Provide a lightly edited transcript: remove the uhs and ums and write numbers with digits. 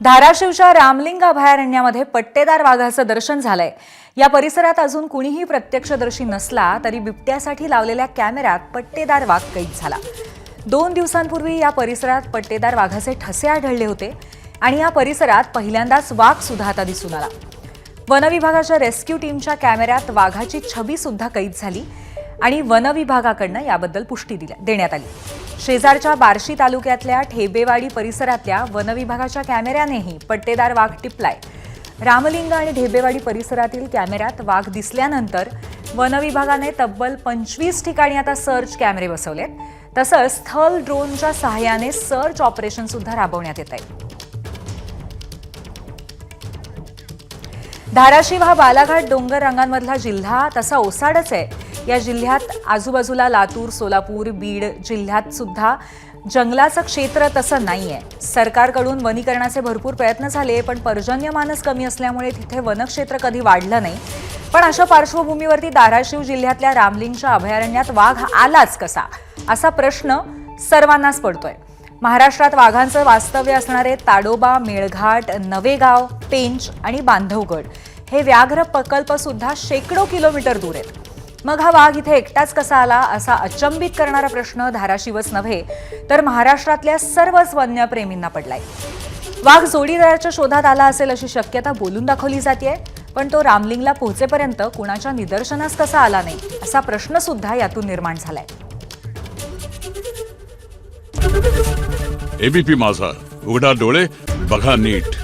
धाराशिवच्या रामलिंग अभयारण्यामध्ये पट्टेदार वाघाचं दर्शन झालंय। या परिसरात अजून कुणीही प्रत्यक्षदर्शी नसला तरी बिबट्यासाठी लावलेल्या कॅमेऱ्यात पट्टेदार वाघ कैद झाला। 2 दिवसांपूर्वी या परिसरात पट्टेदार वाघाचे ठसे आढळले होते आणि या परिसरात पहिल्यांदाच वाघ सुद्धा आता दिसून आला। वन विभागाच्या रेस्क्यू टीमच्या कॅमेऱ्यात वाघाची छबी सुद्धा कैद झाली आणि वन विभागाकडून याबद्दल पुष्टी देण्यात आली। शेजारच्या बार्शी तालुक्यातल्या ठेबेवाडी परिसरातल्या वन विभागाच्या कॅमेऱ्यानेही पट्टेदार वाघ टिपलाय। रामलिंग आणि ढेबेवाडी परिसरातील कॅमेऱ्यात वाघ दिसल्यानंतर वन विभागाने तब्बल 25 ठिकाणी आता सर्च कॅमेरे बसवलेत। तसंच स्थल ड्रोनच्या सहाय्याने सर्च ऑपरेशन सुद्धा राबवण्यात येत आहे। धाराशिव हा बालाघाट डोंगर रांगांमधला जिल्हा तसा ओसाडच आहे। या जिल्ह्यात आजूबाजूला लातूर, सोलापूर, बीड जिल्ह्यात सुद्धा जंगलाचं क्षेत्र तसं नाहीये। सरकारकडून वनीकरणाचे भरपूर प्रयत्न झाले पण पर्जन्यमानच कमी असल्यामुळे तिथे वनक्षेत्र कधी वाढलं नाही। पण अशा पार्श्वभूमीवरती धाराशिव जिल्ह्यातल्या रामलिंगच्या अभयारण्यात वाघ आलाच कसा असा प्रश्न सर्वांनाच पडतोय। महाराष्ट्रात वाघांचं वास्तव्य असणारे ताडोबा, मेळघाट, नवेगाव, पेंच आणि बांधवगड हे व्याघ्र प्रकल्प सुद्धा शेकडो किलोमीटर दूर आहेत। मग हा वाघ इथे एकटाच कसा आला असा अचंबित करणारा प्रश्न धाराशिवच नव्हे तर महाराष्ट्रातल्या सर्वच वन्यप्रेमींना पडलाय। वाघ जोडीदाराच्या शोधात आला असेल अशी शक्यता बोलून दाखवली जाते, पण तो रामलिंगला पोहोचेपर्यंत कुणाच्या निदर्शनास कसा आला नाही असा प्रश्न सुद्धा यातून निर्माण झालाय। एबीपी माझा, उघडा डोळे बघा नीट।